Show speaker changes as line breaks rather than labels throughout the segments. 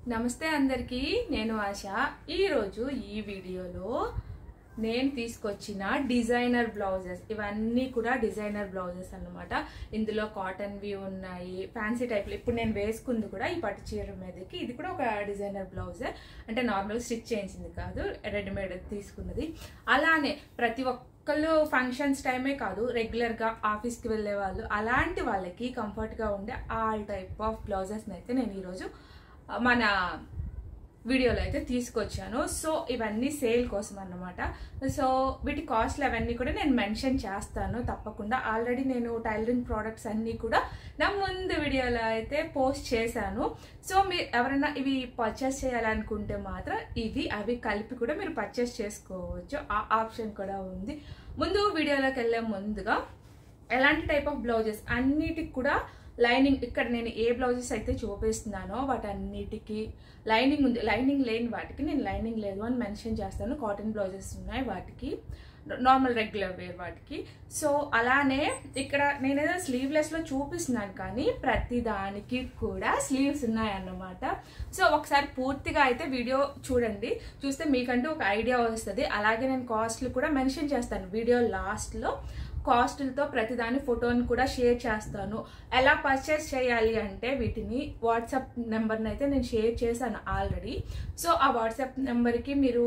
నమస్తే అందరికీ నేను ఆశ ఈ రోజు ఈ వీడియోలో నేను తీసుకొచ్చిన డిజైనర్ బ్లౌజెస్ ఇవన్నీ కూడా డిజైనర్ బ్లౌజెస్ అన్నమాట. ఇందులో కాటన్ వి ఉన్నాయి, ఫ్యాన్సీ టైప్లో ఇప్పుడు నేను వేసుకుంది కూడా ఈ పట్టు చీర మీదకి. ఇది కూడా ఒక డిజైనర్ బ్లౌజే, అంటే నార్మల్ స్టిచ్ చేయించింది కాదు, రెడీమేడ్ తీసుకున్నది. అలానే ప్రతి ఒక్కళ్ళు ఫంక్షన్స్ టైమే కాదు, రెగ్యులర్గా ఆఫీస్కి వెళ్ళే వాళ్ళు అలాంటి వాళ్ళకి కంఫర్ట్గా ఉండే ఆల్ టైప్ ఆఫ్ బ్లౌజెస్ని అయితే నేను ఈరోజు మన వీడియోలో అయితే తీసుకొచ్చాను. సో ఇవన్నీ సేల్ కోసం అన్నమాట. సో వీటి కాస్ట్లు అవన్నీ కూడా నేను మెన్షన్ చేస్తాను తప్పకుండా. ఆల్రెడీ నేను టైలరింగ్ ప్రోడక్ట్స్ అన్నీ కూడా నా ముందు వీడియోలో అయితే పోస్ట్ చేశాను. సో మీరు ఎవరైనా ఇవి పర్చేస్ చేయాలనుకుంటే మాత్రం అవి కలిపి కూడా మీరు పర్చేస్ చేసుకోవచ్చు, ఆ ఆప్షన్ కూడా ఉంది. ముందు వీడియోలోకి వెళ్ళే ముందుగా ఎలాంటి టైప్ ఆఫ్ బ్లౌజెస్ అన్నిటికి కూడా లైనింగ్, ఇక్కడ నేను ఏ బ్లౌజెస్ అయితే చూపిస్తున్నానో వాటన్నిటికీ లైనింగ్ ఉంది. లైనింగ్ లేని వాటికి నేను లైనింగ్ లేదు అని మెన్షన్ చేస్తాను. కాటన్ బ్లౌజెస్ ఉన్నాయి వాటికి, నార్మల్ రెగ్యులర్ వేర్ వాటికి. సో అలానే ఇక్కడ నేనేదో స్లీవ్లెస్లో చూపిస్తున్నాను, కానీ ప్రతి దానికి కూడా స్లీవ్స్ ఉన్నాయన్నమాట. సో ఒకసారి పూర్తిగా అయితే వీడియో చూడండి, చూస్తే మీకంటూ ఒక ఐడియా వస్తుంది. అలాగే నేను కాస్ట్లు కూడా మెన్షన్ చేస్తాను వీడియో లాస్ట్లో. కాస్టులతో ప్రతిదాని ఫోటోని కూడా షేర్ చేస్తాను. ఎలా పర్చేస్ చేయాలి అంటే వీటిని వాట్సాప్ నెంబర్ని అయితే నేను షేర్ చేశాను ఆల్రెడీ. సో ఆ వాట్సాప్ నెంబర్కి మీరు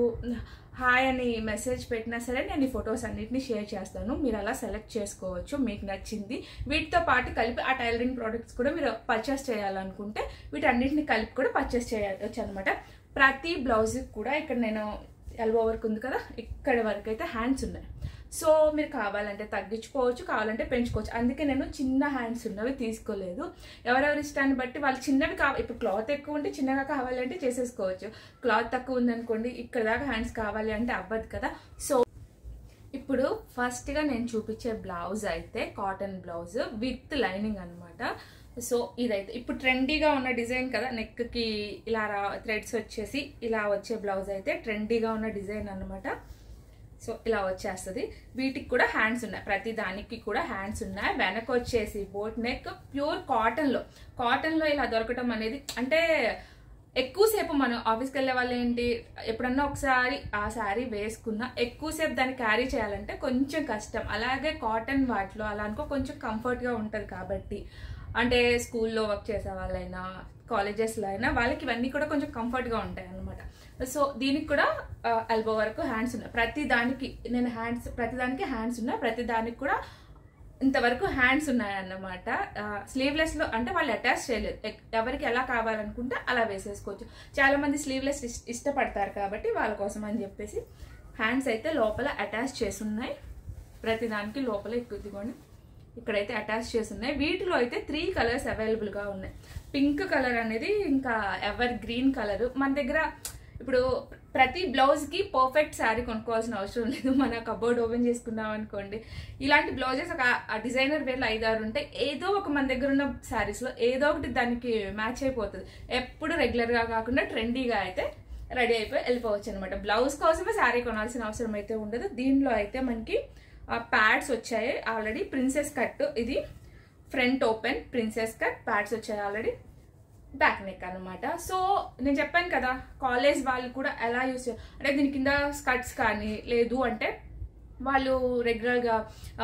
హాయ్ అని మెసేజ్ పెట్టినా సరే నేను ఈ ఫొటోస్ అన్నిటిని షేర్ చేస్తాను. మీరు అలా సెలెక్ట్ చేసుకోవచ్చు మీకు నచ్చింది. వీటితో పాటు కలిపి ఆ టైలరింగ్ ప్రోడక్ట్స్ కూడా మీరు పర్చేస్ చేయాలనుకుంటే వీటన్నిటిని కలిపి కూడా పర్చేస్ చేయవచ్చు అనమాట. ప్రతి బ్లౌజ్కి కూడా ఇక్కడ నేను ఎల్బో వర్క్ ఉంది కదా, ఇక్కడ వరకు అయితే హ్యాండ్స్ ఉన్నాయి. సో మీరు కావాలంటే తగ్గించుకోవచ్చు, కావాలంటే పెంచుకోవచ్చు. అందుకే నేను చిన్న హ్యాండ్స్ ఉన్నవి తీసుకోలేదు. ఎవరెవరి ఇష్టాన్ని బట్టి వాళ్ళు చిన్నవి ఇప్పుడు క్లాత్ ఎక్కువ ఉంటే చిన్నగా కావాలంటే చేసేసుకోవచ్చు. క్లాత్ తక్కువ ఉందనుకోండి, ఇక్కడ దాకా హ్యాండ్స్ కావాలి అంటే అవ్వదు కదా. సో ఇప్పుడు ఫస్ట్గా నేను చూపించే బ్లౌజ్ అయితే కాటన్ బ్లౌజ్ విత్ లైనింగ్ అనమాట. సో ఇదైతే ఇప్పుడు ట్రెండీగా ఉన్న డిజైన్ కదా, నెక్కి ఇలా థ్రెడ్స్ వచ్చేసి ఇలా వచ్చే బ్లౌజ్ అయితే ట్రెండీగా ఉన్న డిజైన్ అనమాట. సో ఇలా వచ్చేస్తుంది. వీటికి కూడా హ్యాండ్స్ ఉన్నాయి, ప్రతి దానికి కూడా హ్యాండ్స్ ఉన్నాయి. వెనక వచ్చేసి బోట్ నెక్, ప్యూర్ కాటన్లో ఇలా దొరకటం అనేది, అంటే ఎక్కువసేపు మనం ఆఫీస్కి వెళ్ళే వాళ్ళు ఏంటి, ఎప్పుడన్నా ఒకసారి ఆ శారీ వేసుకున్నా ఎక్కువసేపు దాన్ని క్యారీ చేయాలంటే కొంచెం కష్టం. అలాగే కాటన్ వాటిలో అలా అనుకో కొంచెం కంఫర్ట్గా ఉంటుంది కాబట్టి, అంటే స్కూల్లో వర్క్ చేసే వాళ్ళైనా కాలేజెస్లో అయినా వాళ్ళకి ఇవన్నీ కూడా కొంచెం కంఫర్ట్గా ఉంటాయి అన్నమాట. సో దీనికి కూడా ఎల్బో వరకు హ్యాండ్స్ ఉన్నాయి. ప్రతిదానికి హ్యాండ్స్ ఉన్నాయి, ప్రతిదానికి కూడా ఇంతవరకు హ్యాండ్స్ ఉన్నాయన్నమాట. స్లీవ్లెస్లో అంటే వాళ్ళు అటాచ్ చేయలేదు, ఎవరికి ఎలా కావాలనుకుంటే అలా వేసేసుకోవచ్చు. చాలామంది స్లీవ్లెస్ ఇష్టపడతారు కాబట్టి వాళ్ళ కోసం అని చెప్పేసి హ్యాండ్స్ అయితే లోపల అటాచ్ చేసి ఉన్నాయి. ప్రతిదానికి లోపల ఇదిగోండి ఇక్కడైతే అటాచ్ చేసి ఉన్నాయి. వీటిలో అయితే 3 కలర్స్ అవైలబుల్గా ఉన్నాయి. పింక్ కలర్ అనేది ఇంకా ఎవర్ గ్రీన్ కలర్. మన దగ్గర ఇప్పుడు ప్రతి బ్లౌజ్కి పర్ఫెక్ట్ శారీ కొనుక్కోవాల్సిన అవసరం లేదు. మన కబోర్డ్ ఓపెన్ చేసుకున్నాం అనుకోండి, ఇలాంటి బ్లౌజెస్ ఒక డిజైనర్ వేర్లో 5-6 ఉంటాయి. ఏదో ఒక మన దగ్గర ఉన్న శారీస్లో ఏదో ఒకటి దానికి మ్యాచ్ అయిపోతుంది. ఎప్పుడు రెగ్యులర్గా కాకుండా ట్రెండీగా అయితే రెడీ అయిపోయి వెళ్ళిపోవచ్చు అనమాట. బ్లౌజ్ కోసమే శారీ కొనాల్సిన అవసరం అయితే ఉండదు. దీనిలో అయితే మనకి ప్యాడ్స్ వచ్చాయి ఆల్రెడీ. ప్రిన్సెస్ కట్, ఇది front open princess cut pads వచ్చాయి ఆల్రెడీ. బ్యాక్ నెక్ అనమాట. సో నేను చెప్పాను కదా, కాలేజ్ వాళ్ళు కూడా ఎలా యూస్ అంటే దీని కింద స్కర్ట్స్ కానీ లేదు అంటే వాళ్ళు రెగ్యులర్గా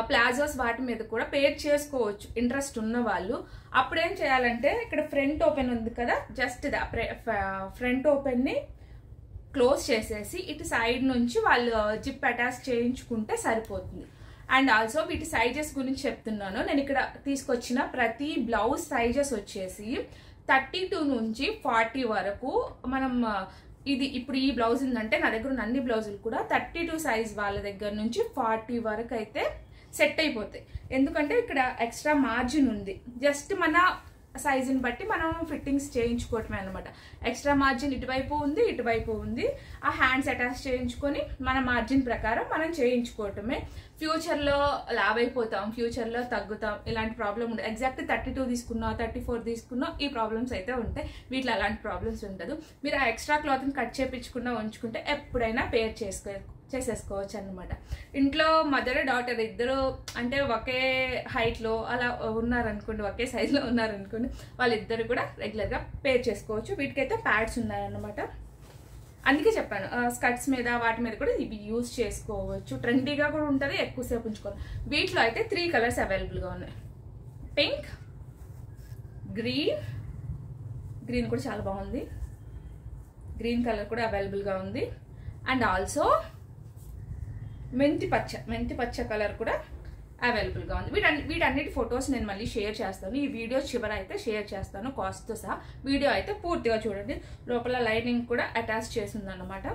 ప్లాజోస్ వాటి మీద కూడా పేర్ చేసుకోవచ్చు ఇంట్రెస్ట్ ఉన్న వాళ్ళు. అప్పుడు ఏం చేయాలంటే ఇక్కడ ఫ్రంట్ ఓపెన్ ఉంది కదా, జస్ట్ ఫ్రంట్ ఓపెన్ని క్లోజ్ చేసేసి ఇటు సైడ్ నుంచి వాళ్ళు జిప్ అటాచ్ చేయించుకుంటే సరిపోతుంది. అండ్ ఆల్సో వీటి సైజెస్ గురించి చెప్తున్నాను. నేను ఇక్కడ తీసుకొచ్చిన ప్రతి బ్లౌజ్ సైజెస్ వచ్చేసి 32 నుంచి 40 వరకు మనం ఇప్పుడు ఈ బ్లౌజ్ ఉందంటే నా దగ్గర ఉన్న అన్ని బ్లౌజులు కూడా 32 సైజ్ వాళ్ళ దగ్గర నుంచి 40 వరకు అయితే సెట్ అయిపోతాయి. ఎందుకంటే ఇక్కడ ఎక్స్ట్రా మార్జిన్ ఉంది, జస్ట్ మన సైజుని బట్టి మనం ఫిట్టింగ్స్ చేయించుకోవటమే అనమాట. ఎక్స్ట్రా మార్జిన్ ఇటువైపు ఉంది, ఇటువైపు ఉంది. ఆ హ్యాండ్స్ అటాచ్ చేయించుకొని మన మార్జిన్ ప్రకారం మనం చేయించుకోవటమే. ఫ్యూచర్లో లావ్ అయిపోతాం, ఫ్యూచర్లో తగ్గుతాం, ఇలాంటి ప్రాబ్లం ఉండదు. ఎగ్జాక్ట్ 32 తీసుకున్నా 34 తీసుకున్నా ఈ ప్రాబ్లమ్స్ అయితే ఉంటాయి. వీటిలో అలాంటి ప్రాబ్లమ్స్ ఉండదు. మీరు ఆ ఎక్స్ట్రా క్లాత్ని కట్ చేయించుకున్నా ఉంచుకుంటే ఎప్పుడైనా పేర్ చేసేసుకోవచ్చు అనమాట. ఇంట్లో మదర్ డాటర్ ఇద్దరు అంటే ఒకే హైట్లో అలా ఉన్నారనుకోండి, ఒకే సైజులో ఉన్నారనుకోండి, వాళ్ళిద్దరు కూడా రెగ్యులర్గా పేర్ చేసుకోవచ్చు. వీటికైతే ప్యాడ్స్ ఉన్నాయన్నమాట. అందుకే చెప్పాను స్కర్ట్స్ మీద వాటి మీద కూడా ఇవి యూజ్ చేసుకోవచ్చు. ట్రెండీగా కూడా ఉంటుంది, ఎక్కువసేపు ఉంచుకోవాలి. వీటిలో అయితే 3 కలర్స్ అవైలబుల్గా ఉన్నాయి. పింక్, గ్రీన్ కూడా చాలా బాగుంది, గ్రీన్ కలర్ కూడా అవైలబుల్గా ఉంది. అండ్ ఆల్సో మెంతి పచ్చ కలర్ కూడా అవైలబుల్గా ఉంది. వీటన్నిటి ఫొటోస్ నేను మళ్ళీ షేర్ చేస్తాను. ఈ వీడియో చివర అయితే షేర్ చేస్తాను కాస్ట్తో సహా. వీడియో అయితే పూర్తిగా చూడండి. లోపల లైనింగ్ కూడా అటాచ్ చేసింది అన్నమాట.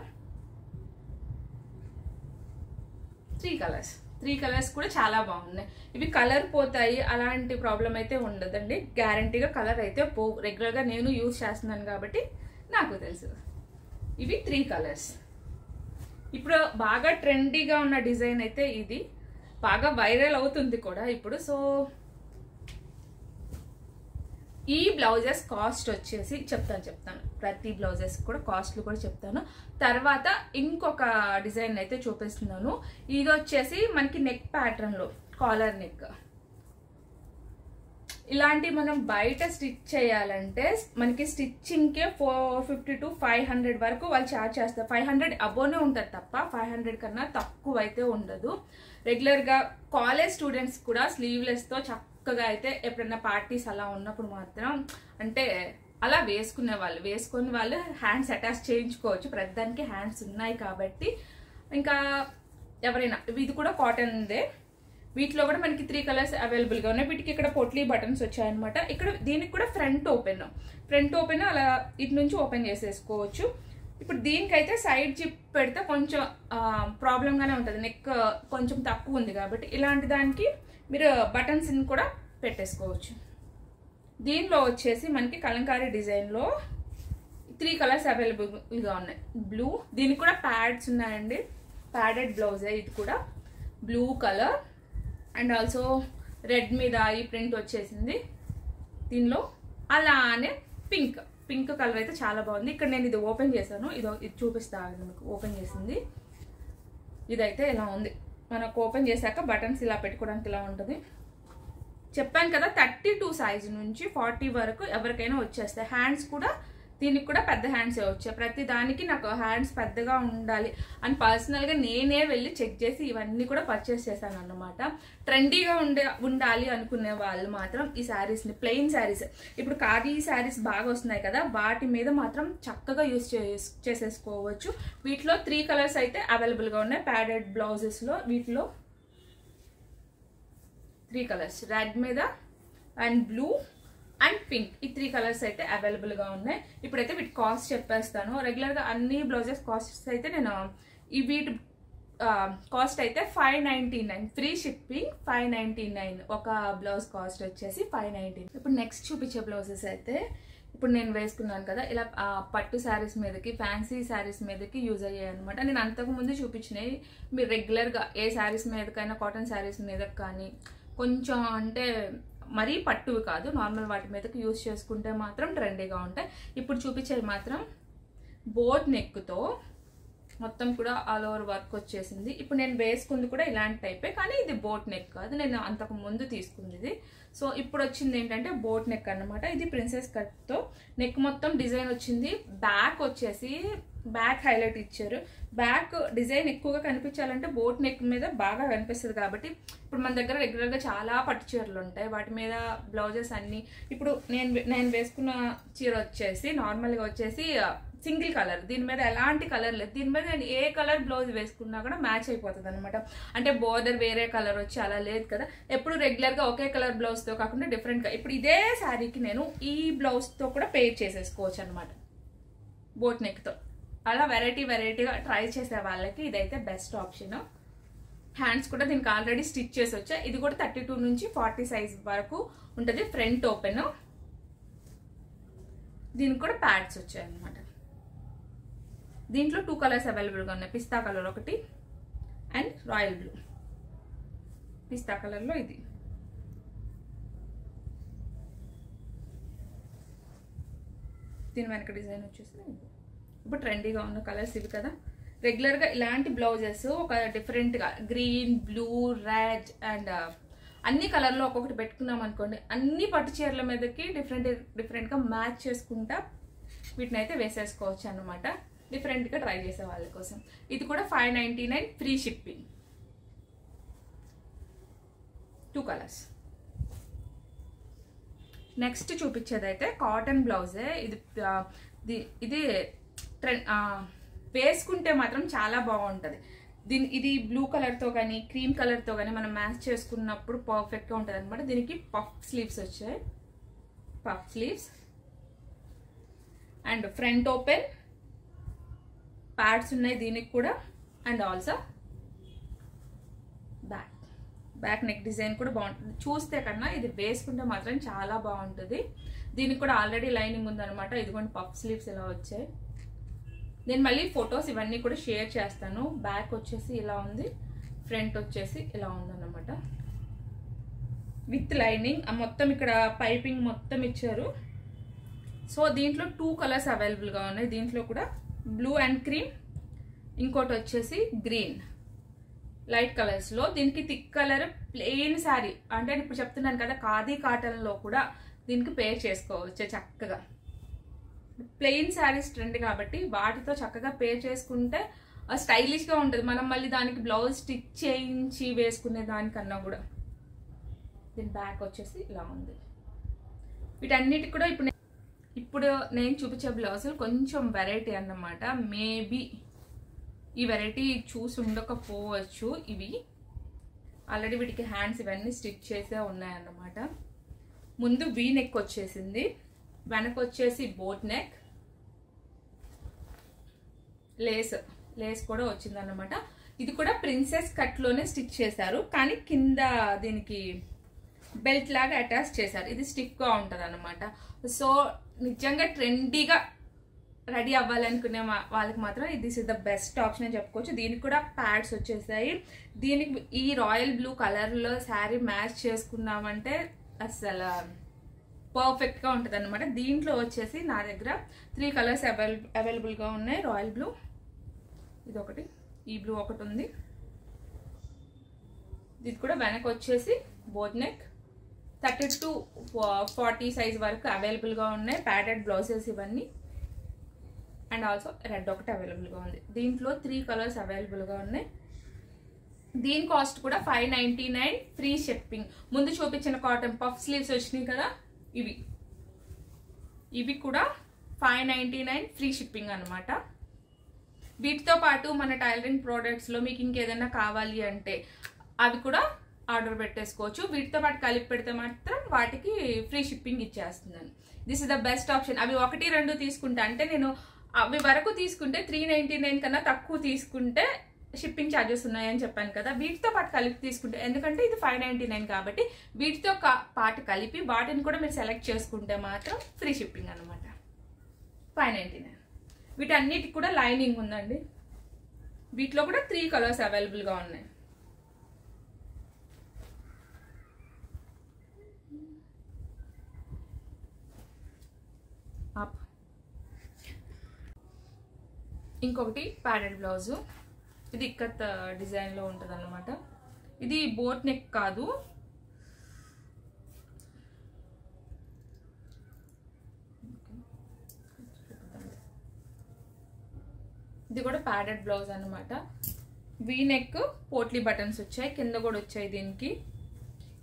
3 కలర్స్ కూడా చాలా బాగున్నాయి. ఇవి కలర్ పోతాయి అలాంటి ప్రాబ్లం అయితే ఉండదండి. గ్యారంటీగా కలర్ అయితే రెగ్యులర్గా నేను యూజ్ చేస్తున్నాను కాబట్టి నాకు తెలుసు. ఇవి 3 కలర్స్. ఇప్పుడు బాగా ట్రెండీగా ఉన్న డిజైన్ అయితే ఇది, బాగా వైరల్ అవుతుంది కూడా ఇప్పుడు. సో ఈ బ్లౌజెస్ కాస్ట్ వచ్చేసి చెప్తాను ప్రతి బ్లౌజెస్ కూడా కాస్ట్లు కూడా చెప్తాను. తర్వాత ఇంకొక డిజైన్ అయితే చూపిస్తున్నాను. ఇది వచ్చేసి మనకి నెక్ ప్యాటర్న్లో కాలర్ నెక్. ఇలాంటి మనం బయట స్టిచ్ చేయాలంటే మనకి స్టిచ్చింగ్కే 450 to 500 వరకు వాళ్ళు ఛార్జ్ చేస్తారు. 500 అబోనే ఉంటుంది తప్ప 500 కన్నా తక్కువ అయితే ఉండదు. రెగ్యులర్గా కాలేజ్ స్టూడెంట్స్ కూడా స్లీవ్లెస్తో చక్కగా అయితే ఎప్పుడైనా పార్టీస్ అలా ఉన్నప్పుడు మాత్రం అంటే అలా వేసుకుని వాళ్ళు హ్యాండ్స్ అటాచ్ చేయించుకోవచ్చు. ప్రతిదానికి హ్యాండ్స్ ఉన్నాయి కాబట్టి. ఇంకా ఎవరైనా ఇది కూడా కాటన్దే. వీటిలో కూడా మనకి 3 కలర్స్ అవైలబుల్గా ఉన్నాయి. వీటికి ఇక్కడ పొట్లీ బటన్స్ వచ్చాయన్నమాట. ఇక్కడ దీనికి కూడా ఫ్రంట్ ఓపెన్ అలా ఇటు నుంచి ఓపెన్ చేసేసుకోవచ్చు. ఇప్పుడు దీనికైతే సైడ్ జిప్ పెడితే కొంచెం ప్రాబ్లంగానే ఉంటుంది, నెక్ కొంచెం తక్కువ ఉంది కాబట్టి. ఇలాంటి దానికి మీరు బటన్స్ కూడా పెట్టేసుకోవచ్చు. దీనిలో వచ్చేసి మనకి కలంకారీ డిజైన్లో 3 కలర్స్ అవైలబుల్గా ఉన్నాయి. బ్లూ, దీనికి కూడా ప్యాడ్స్ ఉన్నాయండి, ప్యాడెడ్ బ్లౌజే ఇది కూడా. Blue colour and also red మీద ఈ ప్రింట్ వచ్చేసింది దీనిలో. అలానే పింక్ కలర్ అయితే చాలా బాగుంది. ఇక్కడ నేను ఇది ఓపెన్ చేశాను, ఇది చూపిస్తాను మీకు. ఓపెన్ చేసింది ఇదైతే ఇలా ఉంది. మనకు ఓపెన్ చేశాక బటన్స్ ఇలా పెట్టుకోవడానికి ఇలా ఉంటుంది. చెప్పాను కదా 32 సైజు నుంచి 40 వరకు ఎవరికైనా వచ్చేస్తాయి. హ్యాండ్స్ కూడా దీనికి కూడా పెద్ద హ్యాండ్సే వచ్చాయి. ప్రతి దానికి నాకు హ్యాండ్స్ పెద్దగా ఉండాలి అని పర్సనల్గా నేనే వెళ్ళి చెక్ చేసి ఇవన్నీ కూడా పర్చేస్ చేశాను అన్నమాట. ట్రెండీగా ఉండాలి అనుకునే వాళ్ళు మాత్రం ఈ శారీస్ని, ప్లెయిన్ శారీస్, ఇప్పుడు ఖాదీ శారీస్ బాగా వస్తున్నాయి కదా, వాటి మీద మాత్రం చక్కగా యూజ్ చేసేసుకోవచ్చు. వీటిలో 3 కలర్స్ అయితే అవైలబుల్గా ఉన్నాయి. ప్యాడెడ్ బ్లౌజెస్లో వీటిలో 3 కలర్స్, రెడ్ మీద అండ్ బ్లూ అండ్ పింక్, ఈ 3 కలర్స్ అయితే అవైలబుల్గా ఉన్నాయి. ఇప్పుడైతే వీటి కాస్ట్ చెప్పేస్తాను. రెగ్యులర్గా అన్ని బ్లౌజెస్ కాస్ట్ అయితే నేను వీటి కాస్ట్ అయితే 599, ఫ్రీ షిప్పింగ్ 599. ఒక బ్లౌజ్ కాస్ట్ వచ్చేసి 599. ఇప్పుడు నెక్స్ట్ చూపించే బ్లౌజెస్ అయితే ఇప్పుడు నేను వేసుకున్నాను కదా, ఇలా పట్టు శారీస్ మీదకి, ఫ్యాన్సీ శారీస్ మీదకి యూజ్ అయ్యాయి అనమాట. నేను అంతకుముందు చూపించినవి మీరు రెగ్యులర్గా ఏ శారీస్ మీదకైనా, కాటన్ శారీస్ మీదకి కానీ కొంచెం అంటే మరీ పట్టువి కాదు, నార్మల్ వాటి మీదకి యూజ్ చేసుకుంటే మాత్రం ట్రెండీగా ఉంటాయి. ఇప్పుడు చూపించేది మాత్రం బోట్ నెక్తో మొత్తం కూడా ఆల్ ఓవర్ వర్క్ వచ్చేసింది. ఇప్పుడు నేను వేసుకుంది కూడా ఇలాంటి టైపే, కానీ ఇది బోట్ నెక్ కాదు, నేను అంతకు ముందు తీసుకుంది ఇది. సో ఇప్పుడు వచ్చింది ఏంటంటే బోట్ నెక్ అన్నమాట. ఇది ప్రిన్సెస్ కట్తో నెక్ మొత్తం డిజైన్ వచ్చింది. బ్యాక్ వచ్చేసి బ్యాక్ హైలైట్ ఇచ్చారు. బ్యాక్ డిజైన్ ఎక్కువగా కనిపించాలంటే బోట్ నెక్ మీద బాగా కనిపిస్తుంది కాబట్టి ఇప్పుడు మన దగ్గర రెగ్యులర్గా చాలా పట్టు చీరలు ఉంటాయి, వాటి మీద బ్లౌజెస్ అన్నీ. ఇప్పుడు నేను వేసుకున్న చీర వచ్చేసి నార్మల్గా వచ్చేసి సింగిల్ కలర్, దీని మీద ఎలాంటి కలర్ లేదు. దీని మీద నేను ఏ కలర్ బ్లౌజ్ వేసుకున్నా కూడా మ్యాచ్ అయిపోతుంది అనమాట. అంటే బోర్డర్ వేరే కలర్ వచ్చి అలా లేదు కదా, ఎప్పుడు రెగ్యులర్గా ఒకే కలర్ బ్లౌజ్తో కాకుండా డిఫరెంట్గా. ఇప్పుడు ఇదే శారీకి నేను ఈ బ్లౌజ్తో కూడా పేర్ చేసేసుకోవచ్చు అనమాట, బోట్ నెక్తో. అలా వెరైటీగా ట్రై చేసే వాళ్ళకి ఇదైతే బెస్ట్ ఆప్షన్. హ్యాండ్స్ కూడా దీనికి ఆల్రెడీ స్టిచ్ చేసి వచ్చాయి. ఇది కూడా 32 నుంచి 40 సైజ్ వరకు ఉంటుంది. ఫ్రంట్ ఓపెన్, దీనికి కూడా ప్యాడ్స్ వచ్చాయి అనమాట. దీంట్లో 2 కలర్స్ అవైలబుల్గా ఉన్నాయి. పిస్తా కలర్ ఒకటి అండ్ రాయల్ బ్లూ. పిస్తా కలర్లో ఇది. దీని వెనక డిజైన్ వచ్చేసి ఇప్పుడు ట్రెండీగా ఉన్న కలర్స్ ఇవి కదా. రెగ్యులర్గా ఇలాంటి బ్లౌజెస్ ఒక డిఫరెంట్గా గ్రీన్, బ్లూ, రెడ్ అండ్ అన్ని కలర్లో ఒక్కొక్కటి పెట్టుకున్నాం అనుకోండి, అన్ని పట్టు చీరల మీదకి డిఫరెంట్గా మ్యాచ్ చేసుకుంటా వీటిని అయితే వేసేసుకోవచ్చు అనమాట. డిఫరెంట్గా ట్రై చేసే వాళ్ళ కోసం. ఇది కూడా 599 ఫ్రీ షిప్పింగ్. 2 కలర్స్. నెక్స్ట్ చూపించేది అయితే కాటన్ బ్లౌజే. ఇది ట్రెండ్, వేసుకుంటే మాత్రం చాలా బాగుంటుంది. ఇది బ్లూ కలర్తో కానీ క్రీమ్ కలర్తో కానీ మనం మ్యాచ్ చేసుకున్నప్పుడు పర్ఫెక్ట్గా ఉంటుంది అనమాట. దీనికి పఫ్ స్లీవ్స్ వచ్చాయి, puff sleeves and front open pads ఉన్నాయి దీనికి కూడా. And also back neck design కూడా బాగుంటుంది. చూస్తే కన్నా ఇది వేసుకుంటే మాత్రం చాలా బాగుంటుంది. దీనికి కూడా ఆల్రెడీ లైనింగ్ ఉందన్నమాట. ఇదిగోండి పఫ్ స్లీవ్స్ ఇలా వచ్చాయి. నేను మళ్ళీ ఫొటోస్ ఇవన్నీ కూడా షేర్ చేస్తాను. బ్యాక్ వచ్చేసి ఇలా ఉంది, ఫ్రంట్ వచ్చేసి ఇలా ఉందన్నమాట విత్ లైనింగ్. మొత్తం ఇక్కడ పైపింగ్ మొత్తం ఇచ్చారు. సో దీంట్లో 2 కలర్స్ అవైలబుల్గా ఉన్నాయి. దీంట్లో కూడా బ్లూ అండ్ క్రీమ్, ఇంకోటి వచ్చేసి గ్రీన్, లైట్ కలర్స్లో. దీనికి థిక్ కలర్ ప్లెయిన్ శారీ అంటే ఇప్పుడు చెప్తున్నాను కదా, ఖాదీ కాటన్లో కూడా దీనికి పేర్ చేసుకోవచ్చు చక్కగా. ప్లెయిన్ శారీస్ ట్రెండ్ కాబట్టి వాటితో చక్కగా పేర్ చేసుకుంటే స్టైలిష్గా ఉంటుంది. మనం మళ్ళీ దానికి బ్లౌజ్ స్టిచ్ చేయించి వేసుకునే దానికన్నా కూడా. దీని బ్యాక్ వచ్చేసి ఇలా ఉంది. వీటన్నిటికి కూడా ఇప్పుడు నేను చూపించే బ్లౌజులు కొంచెం వెరైటీ అన్నమాట. మేబీ ఈ వెరైటీ చూసి ఉండకపోవచ్చు. ఇవి ఆల్రెడీ వీటికి హ్యాండ్స్ ఇవన్నీ స్టిచ్ చేసే ఉన్నాయన్నమాట. ముందు వీ నెక్ వచ్చేసింది, వెనక వచ్చేసి బోట్ నెక్, లేస్ కూడా వచ్చిందన్నమాట. ఇది కూడా ప్రిన్సెస్ కట్లోనే స్టిచ్ చేశారు, కానీ కింద దీనికి బెల్ట్ లాగా అటాచ్ చేశారు. ఇది స్టిఫ్గా ఉంటుంది అన్నమాట. సో నిజంగా ట్రెండీగా రెడీ అవ్వాలనుకునే వాళ్ళకి మాత్రం this is the best option అని చెప్పుకోవచ్చు. దీనికి కూడా ప్యాడ్స్ వచ్చేసాయి. దీనికి ఈ రాయల్ బ్లూ కలర్లో శారీ మ్యాచ్ చేసుకున్నామంటే అసలు పర్ఫెక్ట్గా ఉంటుంది అనమాట. దీంట్లో వచ్చేసి నా దగ్గర 3 కలర్స్ అవైలబుల్గా ఉన్నాయి. రాయల్ బ్లూ ఇది ఒకటి, ఈ బ్లూ ఒకటి ఉంది. ఇది కూడా వెనక వచ్చేసి బోట్ నెక్ 30 to 40 సైజ్ వరకు అవైలబుల్గా ఉన్నాయి. ప్యాడెడ్ బ్లౌజెస్ ఇవన్నీ. అండ్ ఆల్సో రెడ్ ఒకటి అవైలబుల్గా ఉంది. దీంట్లో 3 కలర్స్ అవైలబుల్గా ఉన్నాయి. దీని కాస్ట్ కూడా 599 ఫ్రీ షిప్పింగ్. ముందు చూపించిన కాటన్ పఫ్ స్లీవ్స్ వచ్చినాయి కదా, ఇవి కూడా 599 ఫ్రీ షిప్పింగ్ అనమాట. వీటితో పాటు మన టైలరింగ్ ప్రోడక్ట్స్లో మీకు ఇంకేదైనా కావాలి అంటే అవి కూడా ఆర్డర్ పెట్టేసుకోవచ్చు. వీటితో పాటు కలిపి పెడితే మాత్రం వాటికి ఫ్రీ షిప్పింగ్ ఇచ్చేస్తున్నాను. This is the best option. అవి 1-2 తీసుకుంటే, అంటే నేను అవి వరకు తీసుకుంటే 399 కన్నా తక్కువ తీసుకుంటే షిప్పింగ్ ఛార్జెస్ ఉన్నాయని చెప్పాను కదా. వీటితో పాటు కలిపి తీసుకుంటే, ఎందుకంటే ఇది 599 కాబట్టి వీటితో పాటు కలిపి వాటిని కూడా మీరు సెలెక్ట్ చేసుకుంటే మాత్రం ఫ్రీ షిప్పింగ్ అనమాట. 599. వీటన్నిటికి కూడా లైనింగ్ ఉందండి. వీటిలో కూడా 3 కలర్స్ అవైలబుల్గా ఉన్నాయి. ఇంకొకటి ప్యాడెడ్ బ్లౌజు. ఇది ఇక్కత్ డిజైన్లో ఉంటుంది అన్నమాట. ఇది బోట్ నెక్ కాదు, ఇది కూడా ప్యాడెడ్ బ్లౌజ్ అన్నమాట. వీ నెక్, పోట్లీ బటన్స్ వచ్చాయి, కింద కూడా వచ్చాయి. దీనికి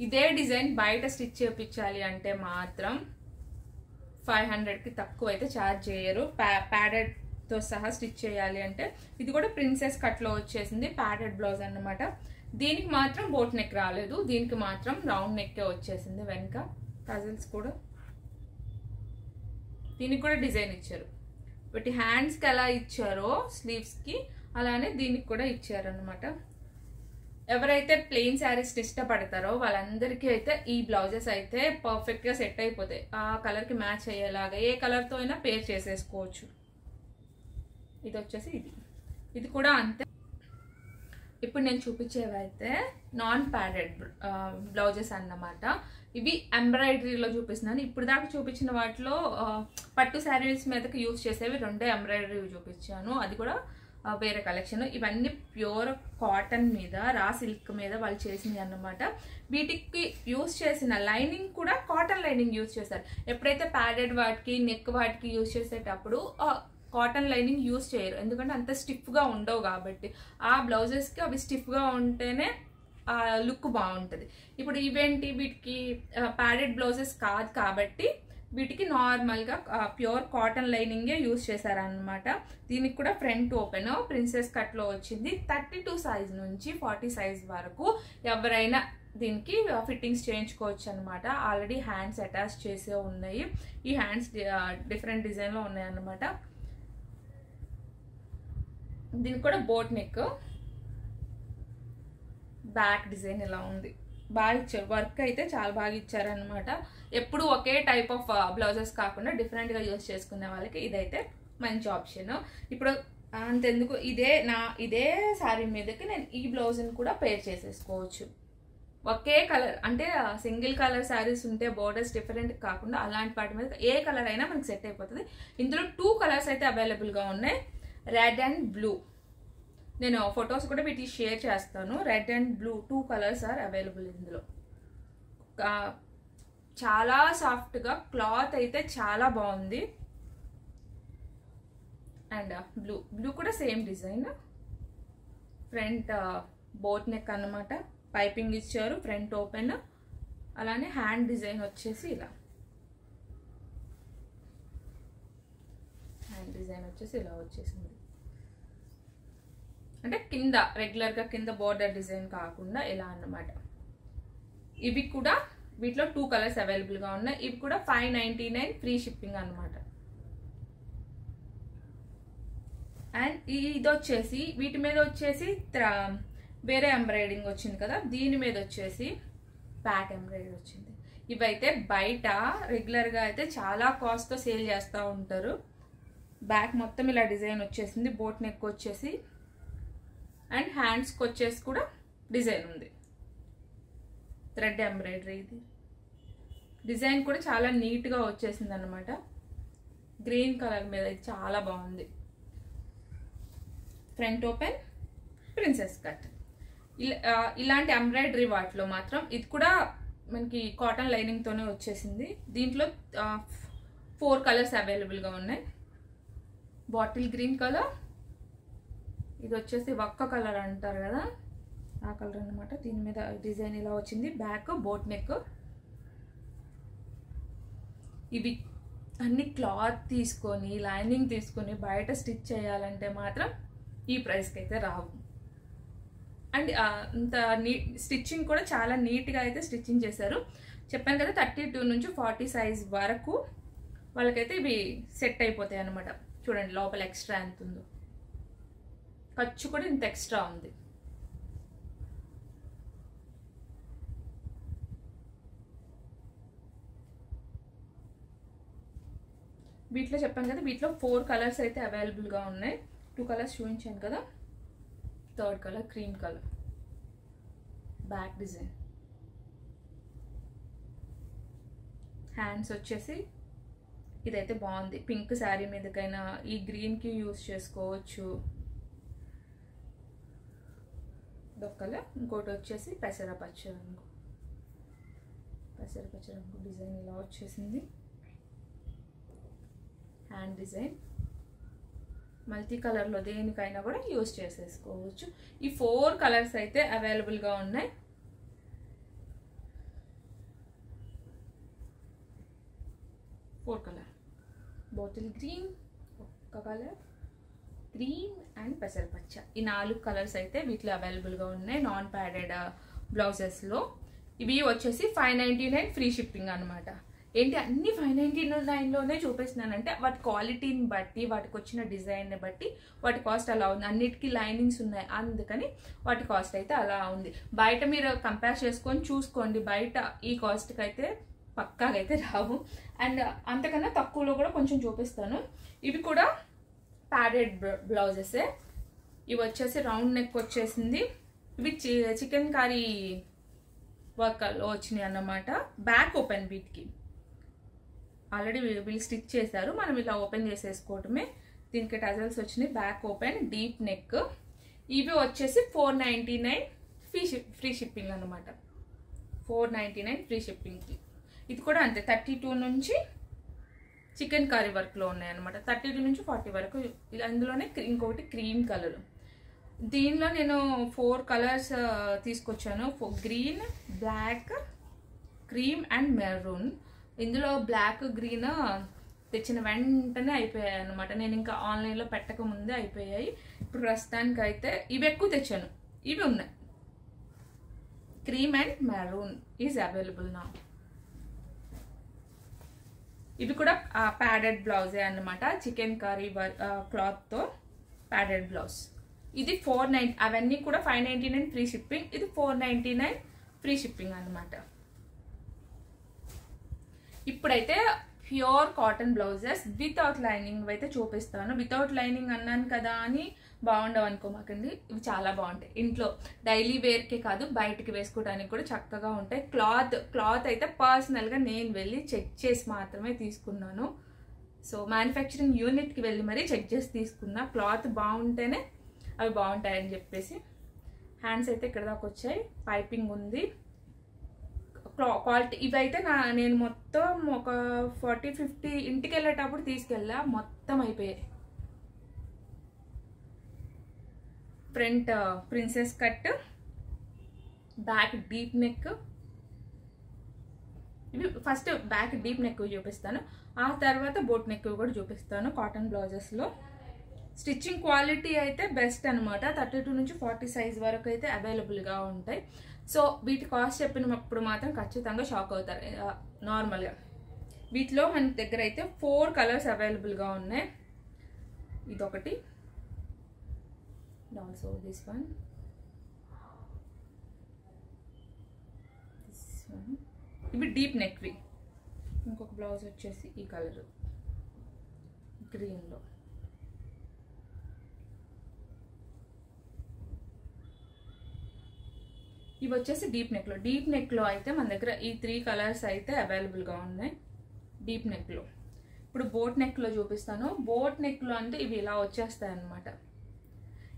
ఇదే డిజైన్ బయట స్టిచ్ చేయించాలి అంటే మాత్రం 500కి తక్కువ అయితే ఛార్జ్ చేయరు. ప్యాడెడ్తో సహా స్టిచ్ చేయాలి అంటే. ఇది కూడా ప్రిన్సెస్ కట్లో వచ్చేసింది, ప్యాడెడ్ బ్లౌజ్ అన్నమాట. దీనికి మాత్రం బోట్ నెక్ రాలేదు, దీనికి మాత్రం రౌండ్ నెక్కే వచ్చేసింది. వెనక టజిల్స్ కూడా, దీనికి కూడా డిజైన్ ఇచ్చారు. బట్ హ్యాండ్స్కి ఎలా ఇచ్చారో స్లీవ్స్కి అలానే దీనికి కూడా ఇచ్చారనమాట. ఎవరైతే ప్లెయిన్ శారీస్ ఇష్టపడతారో వాళ్ళందరికీ అయితే ఈ బ్లౌజెస్ అయితే పర్ఫెక్ట్గా సెట్ అయిపోతాయి. ఆ కలర్కి మ్యాచ్ అయ్యేలాగా ఏ కలర్తో అయినా పేర్ చేసేసుకోవచ్చు. ఇది వచ్చేసి ఇది కూడా అంతే. ఇప్పుడు నేను చూపించేవి అయితే నాన్ ప్యాడెడ్ బ్లౌజెస్ అన్నమాట. ఇవి ఎంబ్రాయిడరీలో చూపిస్తున్నాను. ఇప్పుడు దాకా చూపించిన వాటిలో పట్టు శారీస్ మీదకి యూజ్ చేసేవి 2 ఎంబ్రాయిడరీ చూపించాను. అది కూడా వేరే కలెక్షన్. ఇవన్నీ ప్యూర్ కాటన్ మీద, రా సిల్క్ మీద వాళ్ళు చేసింది అన్నమాట. వీటికి యూస్ చేసిన లైనింగ్ కూడా కాటన్ లైనింగ్ యూస్ చేస్తారు. ఎప్పుడైతే ప్యాడెడ్ వాటికి, నెక్ వాటికి యూస్ చేసేటప్పుడు కాటన్ లైనింగ్ యూస్ చేయరు, ఎందుకంటే అంత స్టిఫ్గా ఉండవు కాబట్టి. ఆ బ్లౌజెస్కి అవి స్టిఫ్గా ఉంటేనే లుక్ బాగుంటుంది. ఇప్పుడు ఇవేంటి, వీటికి ప్యాడెడ్ బ్లౌజెస్ కాదు కాబట్టి వీటికి నార్మల్గా ప్యూర్ కాటన్ లైనింగే యూస్ చేశారనమాట. దీనికి కూడా ఫ్రంట్ ఓపెన్ ప్రిన్సెస్ కట్లో వచ్చింది. 32 సైజ్ నుంచి 40 సైజ్ వరకు ఎవరైనా దీనికి ఫిట్టింగ్స్ చేయించుకోవచ్చు అనమాట. ఆల్రెడీ హ్యాండ్స్ అటాచ్ చేసే ఉన్నాయి. ఈ హ్యాండ్స్ డిఫరెంట్ డిజైన్లో ఉన్నాయి అన్నమాట. దీనికి కూడా బోట్ నెక్, బ్యాక్ డిజైన్ ఇలా ఉంది. బాగా ఇచ్చారు, వర్క్ అయితే చాలా బాగా ఇచ్చారనమాట. ఎప్పుడు ఒకే టైప్ ఆఫ్ బ్లౌజెస్ కాకుండా డిఫరెంట్గా యూజ్ చేసుకునే వాళ్ళకి ఇదైతే మంచి ఆప్షన్. ఇప్పుడు అంతెందుకు, ఇదే శారీ మీదకి నేను ఈ బ్లౌజ్ని కూడా పేర్ చేసేసుకోవచ్చు. ఒకే కలర్ అంటే సింగిల్ కలర్ శారీస్ ఉంటే బోర్డర్స్ డిఫరెంట్ కాకుండా అలాంటి వాటి మీద ఏ కలర్ అయినా మనకి సెట్ అయిపోతుంది. ఇందులో 2 కలర్స్ అయితే అవైలబుల్గా ఉన్నాయి, రెడ్ అండ్ బ్లూ. నేను ఫొటోస్ కూడా వీటి షేర్ చేస్తాను. Red and blue 2 colours are available ఇందులో. చాలా సాఫ్ట్గా, క్లాత్ అయితే చాలా బాగుంది. అండ్ బ్లూ కూడా same design, front boat neck అన్నమాట. పైపింగ్ ఇచ్చారు, ఫ్రంట్ ఓపెన్. అలానే హ్యాండ్ డిజైన్ వచ్చేసి ఇలా, హ్యాండ్ డిజైన్ వచ్చేసి ఇలా వచ్చేసింది. అంటే కింద రెగ్యులర్గా కింద బోర్డర్ డిజైన్ కాకుండా ఇలా అన్నమాట. ఇవి కూడా వీటిలో 2 కలర్స్ అవైలబుల్గా ఉన్నాయి. ఇవి కూడా 599 ఫ్రీ షిప్పింగ్ అనమాట. అండ్ ఇది వచ్చేసి వీటి మీద వచ్చేసి వేరే ఎంబ్రాయిడింగ్ వచ్చింది కదా, దీని మీద వచ్చేసి బ్యాక్ ఎంబ్రాయిడరీ వచ్చింది. ఇవైతే బయట రెగ్యులర్గా అయితే చాలా కాస్ట్తో సేల్ చేస్తూ ఉంటారు. బ్యాక్ మొత్తం ఇలా డిజైన్ వచ్చేసింది, బోట్ నెక్ వచ్చేసి, అండ్ హ్యాండ్స్కి వచ్చేసి కూడా డిజైన్ ఉంది, థ్రెడ్ ఎంబ్రాయిడరీ. ఇది డిజైన్ కూడా చాలా నీట్గా వచ్చేసింది అనమాట. గ్రీన్ కలర్ మీద ఇది చాలా బాగుంది. Front open, princess cut. ఇలాంటి ఎంబ్రాయిడరీ వాటిలో మాత్రం ఇది కూడా మనకి కాటన్ లైనింగ్తోనే వచ్చేసింది. దీంట్లో 4 కలర్స్ అవైలబుల్గా ఉన్నాయి. బాటిల్ గ్రీన్ కలర్, ఇది వచ్చేసి వక్క కలర్ అంటారు కదా, ఆ కలర్ అనమాట. దీని మీద డిజైన్ ఇలా వచ్చింది, బ్యాక్ బోట్ నెక్. ఇవి అన్ని క్లాత్ తీసుకొని లైనింగ్ తీసుకొని బయట స్టిచ్ చేయాలంటే మాత్రం ఈ ప్రైస్కి అయితే రావు. అండ్ అంత స్టిచ్చింగ్ కూడా చాలా నీట్గా అయితే స్టిచ్చింగ్ చేశారు. చెప్పాను కదా 32 నుంచి 40 సైజ్ వరకు వాళ్ళకైతే ఇవి సెట్ అయిపోతాయి అనమాట. చూడండి లోపల ఎక్స్ట్రా ఎంత ఉందో, ఖర్చు కూడా ఇంత ఎక్స్ట్రా ఉంది. వీటిలో చెప్పాను కదా, వీటిలో 4 కలర్స్ అయితే అవైలబుల్గా ఉన్నాయి. 2 కలర్స్ చూపించాను కదా, 3rd colour cream colour. Back design, hands వచ్చేసి ఇదైతే బాగుంది. పింక్ శారీ మీదకైనా ఈ గ్రీన్కి యూస్ చేసుకోవచ్చు. దొక్కల ఇంకోటి వచ్చేసి పెసరపచ్చ రంగు, పెసరపచ్చ రంగు డిజైన్ ఇలా వచ్చేసింది. హ్యాండ్ డిజైన్ మల్టీ కలర్లో దేనికైనా కూడా యూస్ చేసేసుకోవచ్చు. ఈ 4 కలర్స్ అయితే అవైలబుల్గా ఉన్నాయి. కలర్ బాటిల్ గ్రీన్, ఒక కలర్ గ్రీన్ అండ్ పెసరపచ్చ. ఈ 4 కలర్స్ అయితే వీటిలో అవైలబుల్గా ఉన్నాయి నాన్ ప్యాడెడ్ బ్లౌజెస్లో. ఇవి వచ్చేసి 599 ఫ్రీ షిప్పింగ్ అనమాట. ఏంటి అన్ని 599లోనే చూపిస్తున్నానంటే వాటి క్వాలిటీని బట్టి, వాటికి వచ్చిన డిజైన్ని బట్టి వాటి కాస్ట్ అలా ఉంది. అన్నిటికీ లైనింగ్స్ ఉన్నాయి, అందుకని వాటి కాస్ట్ అయితే అలా ఉంది. బయట మీరు కంపేర్ చేసుకొని చూసుకోండి, బయట ఈ కాస్ట్కి అయితే పక్కాగా అయితే రావు. అండ్ అంతకన్నా తక్కువలో కూడా కొంచెం చూపిస్తాను. ఇవి కూడా ప్యాడెడ్ బ్లౌజెసే. ఇవి వచ్చేసి రౌండ్ నెక్ వచ్చేసింది. ఇవి చికెన్ కర్రీ వర్క్లో వచ్చినాయి అన్నమాట. బ్యాక్ ఓపెన్, వీటికి ఆల్రెడీ వీళ్ళు స్టిచ్ చేశారు, మనం ఇలా ఓపెన్ చేసేసుకోవటమే. దీనికి టజల్స్ వచ్చినాయి, బ్యాక్ ఓపెన్, డీప్ నెక్. ఇవి వచ్చేసి 499 ఫ్రీ షిప్పింగ్ అనమాట. 499 ఫ్రీ షిప్పింగ్కి. ఇది కూడా అంతే 32 నుంచి చికెన్ కర్రీ వర్క్లో ఉన్నాయన్నమాట. 32 నుంచి 40 వరకు. అందులోనే ఇంకొకటి క్రీమ్ కలర్. దీనిలో నేను 4 కలర్స్ తీసుకొచ్చాను. Green, black, cream and maroon. ఇందులో బ్లాక్, గ్రీన్ తెచ్చిన వెంటనే అయిపోయాయి అనమాట. నేను ఇంకా ఆన్లైన్లో పెట్టక ముందే అయిపోయాయి. ఇప్పుడు ప్రస్తుతానికి అయితే ఇవి ఎక్కువ తెచ్చాను. ఇవి ఉన్నాయి. Cream and maroon is available నా. ఇవి కూడా ప్యాడెడ్ బ్లౌజే అన్నమాట. చికెన్ కర్రీ క్లాత్తో ప్యాడెడ్ బ్లౌజ్. ఇది 490. అవన్నీ కూడా 599 ఫ్రీ షిప్పింగ్. ఇది 499 ఫ్రీ షిప్పింగ్ అనమాట. ఇప్పుడైతే pure cotton blouses without lining అయితే చూపిస్తాను. వితౌట్ లైనింగ్ అన్నాను కదా అని బాగుండవు అనుకోమాకండి. ఇవి చాలా బాగుంటాయి. ఇంట్లో డైలీ వేర్కే కాదు, బయటికి వేసుకోవడానికి కూడా చక్కగా ఉంటాయి. క్లాత్ అయితే పర్సనల్గా నేను వెళ్ళి చెక్ చేసి మాత్రమే తీసుకున్నాను. సో మ్యానుఫ్యాక్చరింగ్ యూనిట్కి వెళ్ళి మరీ చెక్ చేసి తీసుకున్నా. క్లాత్ బాగుంటేనే అవి బాగుంటాయని చెప్పేసి. హ్యాండ్స్ అయితే ఇక్కడ దాకా వచ్చాయి. పైపింగ్ ఉంది. క్వాలిటీ ఇవైతే నేను మొత్తం ఒక 40-50 ఇంటికి వెళ్ళేటప్పుడు తీసుకెళ్ళా. మొత్తం అయిపోయాయి. Front princess cut, back deep neck. ఇవి ఫస్ట్ బ్యాక్ డీప్ నెక్ చూపిస్తాను, ఆ తర్వాత బోట్ నెక్ కూడా చూపిస్తాను. కాటన్ బ్లౌజెస్లో స్టిచ్చింగ్ క్వాలిటీ అయితే బెస్ట్ అనమాట. 32 నుంచి 40 సైజ్ వరకు అయితే అవైలబుల్గా ఉంటాయి. సో వీటి కాస్ట్ చెప్పినప్పుడు మాత్రం ఖచ్చితంగా షాక్ అవుతారు నార్మల్గా. వీటిలో మన దగ్గర అయితే 4 కలర్స్ అవైలబుల్గా ఉన్నాయి. ఇదొకటి, ఆల్సో దిస్ వన్, ఇవి డీప్ నెక్వి. ఇంకొక బ్లౌజ్ వచ్చేసి ఈ కలర్ గ్రీన్లో. ఇవి వచ్చేసి డీప్ నెక్లో. డీప్ నెక్లో అయితే మన దగ్గర ఈ 3 కలర్స్ అయితే అవైలబుల్గా ఉన్నాయి డీప్ నెక్లో. ఇప్పుడు బోట్ నెక్లో చూపిస్తాను. బోట్ నెక్లో అంటే ఇవి ఇలా వచ్చేస్తాయి అన్నమాట.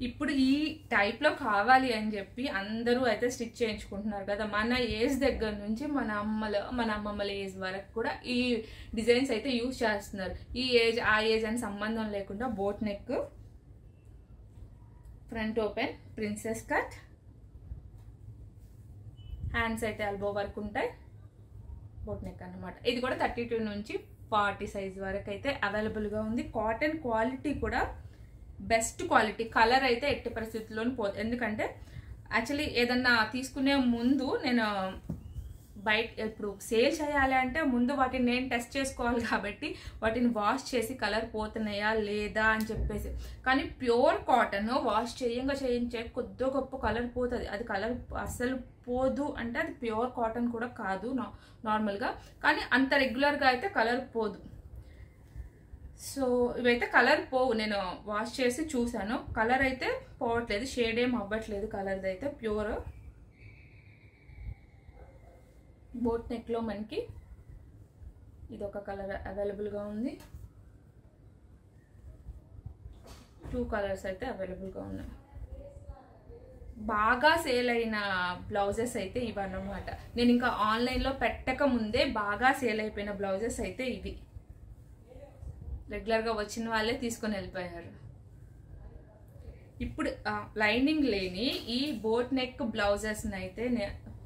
ఇప్పుడు ఈ టైప్లో కావాలి అని చెప్పి అందరూ అయితే స్టిచ్ చేయించుకుంటున్నారు కదా. మన ఏజ్ దగ్గర నుంచి మన అమ్మమ్మల ఏజ్ వరకు కూడా ఈ డిజైన్స్ అయితే యూజ్ చేస్తున్నారు. ఈ ఏజ్ ఆ ఏజ్ అని సంబంధం లేకుండా boat neck, front open, princess cut, hands అయితే ఎల్బో వరకు ఉంటాయి. బోట్ నెక్ అన్నమాట. ఇది కూడా 32 నుంచి 40 సైజ్ వరకు అయితే అవైలబుల్గా ఉంది. కాటన్ క్వాలిటీ కూడా బెస్ట్ క్వాలిటీ. కలర్ అయితే ఎట్టి పరిస్థితుల్లోనూ పోదు. ఎందుకంటే యాక్చువల్లీ ఏదన్నా తీసుకునే ముందు నేను ఇప్పుడు సేల్ చేయాలి అంటే ముందు వాటిని నేను టెస్ట్ చేసుకోవాలి కాబట్టి వాటిని వాష్ చేసి కలర్ పోతున్నాయా లేదా అని చెప్పేసి. కానీ ప్యూర్ కాటన్ వాష్ చేయించే కొద్ది గొప్ప కలర్ పోతుంది. అది కలర్ అస్సలు పోదు అంటే అది ప్యూర్ కాటన్ కూడా కాదు నార్మల్గా. కానీ అంత రెగ్యులర్గా అయితే కలర్ పోదు. సో ఇవైతే కలర్ పోవు. నేను వాష్ చేసి చూసాను, కలర్ అయితే పోవట్లేదు, షేడ్ ఏం అవ్వట్లేదు. కలర్ది అయితే ప్యూర్. బోట్ నెక్లో మనకి ఇదొక కలర్ అవైలబుల్గా ఉంది. 2 కలర్స్ అయితే అవైలబుల్గా ఉన్నాయి. బాగా సేల్ అయిన బ్లౌజెస్ అయితే ఇవన్నమాట. నేను ఇంకా ఆన్లైన్లో పెట్టక ముందే బాగా సేల్ అయిపోయిన బ్లౌజెస్ అయితే ఇవి. రెగ్యులర్గా వచ్చిన వాళ్ళే తీసుకొని వెళ్ళిపోయారు. ఇప్పుడు లైనింగ్ లేని ఈ బోట్ నెక్ బ్లౌజెస్ని అయితే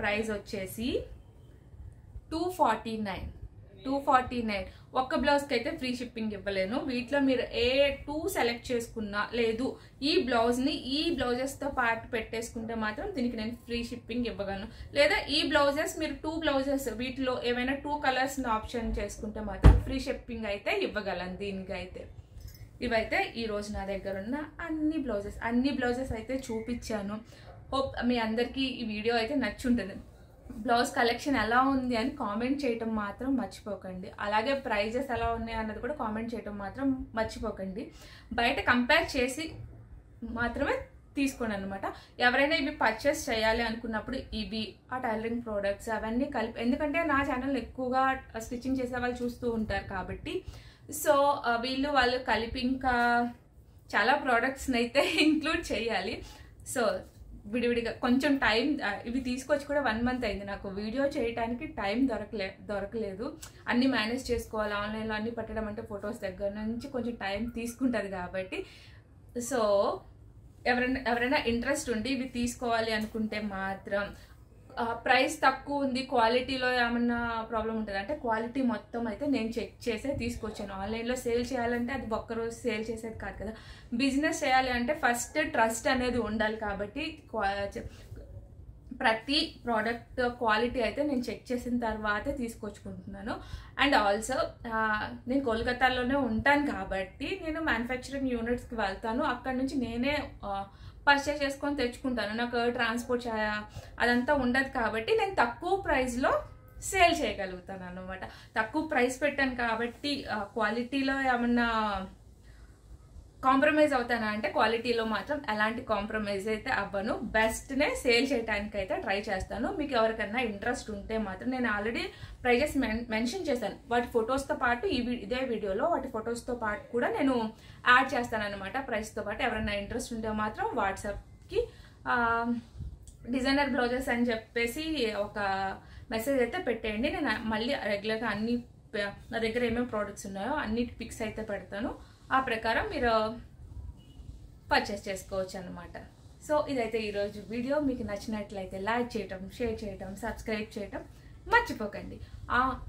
ప్రైస్ వచ్చేసి 249. ఒక్క బ్లౌజ్కి అయితే ఫ్రీ షిప్పింగ్ ఇవ్వలేను. వీటిలో మీరు ఏ 2 సెలెక్ట్ చేసుకున్నా, లేదు ఈ బ్లౌజ్ని ఈ బ్లౌజెస్తో పాటు పెట్టేసుకుంటే మాత్రం దీనికి నేను ఫ్రీ షిప్పింగ్ ఇవ్వగలను. లేదా ఈ బ్లౌజెస్ మీరు 2 బ్లౌజెస్ వీటిలో ఏమైనా 2 కలర్స్ని ఆప్షన్ చేసుకుంటే మాత్రం ఫ్రీ షిప్పింగ్ అయితే ఇవ్వగలను దీనికి అయితే. ఇవైతే ఈరోజు నా దగ్గర ఉన్న అన్ని బ్లౌజెస్ అయితే చూపించాను. హోప్ మీ అందరికీ ఈ వీడియో అయితే నచ్చుంటుంది. బ్లౌజ్ కలెక్షన్ ఎలా ఉంది అని కామెంట్ చేయటం మాత్రం మర్చిపోకండి. అలాగే ప్రైజెస్ ఎలా ఉన్నాయి అన్నది కూడా కామెంట్ చేయటం మాత్రం మర్చిపోకండి. బయట కంపేర్ చేసి మాత్రమే తీసుకోండి అనమాట. ఎవరైనా ఇవి పర్చేస్ చేయాలి అనుకున్నప్పుడు ఇవి ఆ టైలరింగ్ ప్రోడక్ట్స్ అవన్నీ కలిపి, ఎందుకంటే నా ఛానల్ ఎక్కువగా స్టిచ్చింగ్ చేసే వాళ్ళు చూస్తూ ఉంటారు కాబట్టి సో వాళ్ళు కలిపి ఇంకా చాలా ప్రోడక్ట్స్ని అయితే ఇంక్లూడ్ చేయాలి. సో విడివిడిగా కొంచెం టైం, ఇవి తీసుకొచ్చి కూడా 1 month అయింది. నాకు వీడియో చేయడానికి టైం దొరకలేదు. అన్నీ మేనేజ్ చేసుకోవాలి, ఆన్లైన్లో అన్నీ పెట్టడం అంటే ఫొటోస్ దగ్గర నుంచి కొంచెం టైం తీసుకుంటుంది కాబట్టి. సో ఎవరైనా ఇంట్రెస్ట్ ఉండి ఇవి తీసుకోవాలి అనుకుంటే మాత్రం ప్రైస్ తక్కువ ఉంది, క్వాలిటీలో ఏమన్నా ప్రాబ్లం ఉంటుంది అంటే క్వాలిటీ మొత్తం అయితే నేను చెక్ చేసే తీసుకొచ్చాను. ఆన్లైన్లో సేల్ చేయాలంటే అది ఒక్కరోజు సేల్ చేసేది కాదు కదా. బిజినెస్ చేయాలి అంటే ఫస్ట్ ట్రస్ట్ అనేది ఉండాలి. కాబట్టి ప్రతి ప్రోడక్ట్ క్వాలిటీ అయితే నేను చెక్ చేసిన తర్వాతే తీసుకొచ్చుకుంటున్నాను. అండ్ ఆల్సో నేను కోల్కతాలోనే ఉంటాను కాబట్టి నేను మ్యానుఫ్యాక్చరింగ్ యూనిట్స్కి వెళ్తాను. అక్కడ నుంచి నేనే పర్చేస్ చేసుకొని తెచ్చుకుంటాను. నాకు ట్రాన్స్పోర్ట్ అదంతా ఉండదు కాబట్టి నేను తక్కువ ప్రైస్లో సేల్ చేయగలుగుతాను అన్నమాట. తక్కువ ప్రైస్ పెట్టాను కాబట్టి క్వాలిటీలో ఏమన్నా కాంప్రమైజ్ అవుతానా అంటే క్వాలిటీలో మాత్రం ఎలాంటి కాంప్రమైజ్ అయితే అవ్వను. బెస్ట్నే సేల్ చేయడానికి అయితే ట్రై చేస్తాను. మీకు ఎవరికైనా ఇంట్రెస్ట్ ఉంటే మాత్రం నేను ఆల్రెడీ ప్రైజెస్ మెన్షన్ చేశాను. వాటి ఫొటోస్తో పాటు ఇదే వీడియోలో వాటి ఫొటోస్తో పాటు కూడా నేను యాడ్ చేస్తాను అనమాట. ప్రైస్తో పాటు ఎవరైనా ఇంట్రెస్ట్ ఉంటే మాత్రం వాట్సాప్కి డిజైనర్ బ్లౌజెస్ అని చెప్పేసి ఒక మెసేజ్ అయితే పెట్టేయండి. నేను మళ్ళీ రెగ్యులర్గా అన్ని నా దగ్గర ఏమేమి ప్రోడక్ట్స్ ఉన్నాయో అన్నిటి పిక్స్ అయితే పెడతాను. ఆ ప్రకారం మీరు పర్చేస్ చేసుకోవచ్చు అనమాట. సో ఇదైతే ఈరోజు వీడియో. మీకు నచ్చినట్లయితే లైక్ చేయటం, షేర్ చేయటం, సబ్స్క్రైబ్ చేయటం మర్చిపోకండి.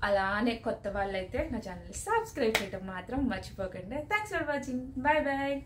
అలానే కొత్త వాళ్ళైతే నా ఛానల్ సబ్స్క్రైబ్ చేయటం మాత్రం మర్చిపోకండి. Thanks for watching. Bye bye.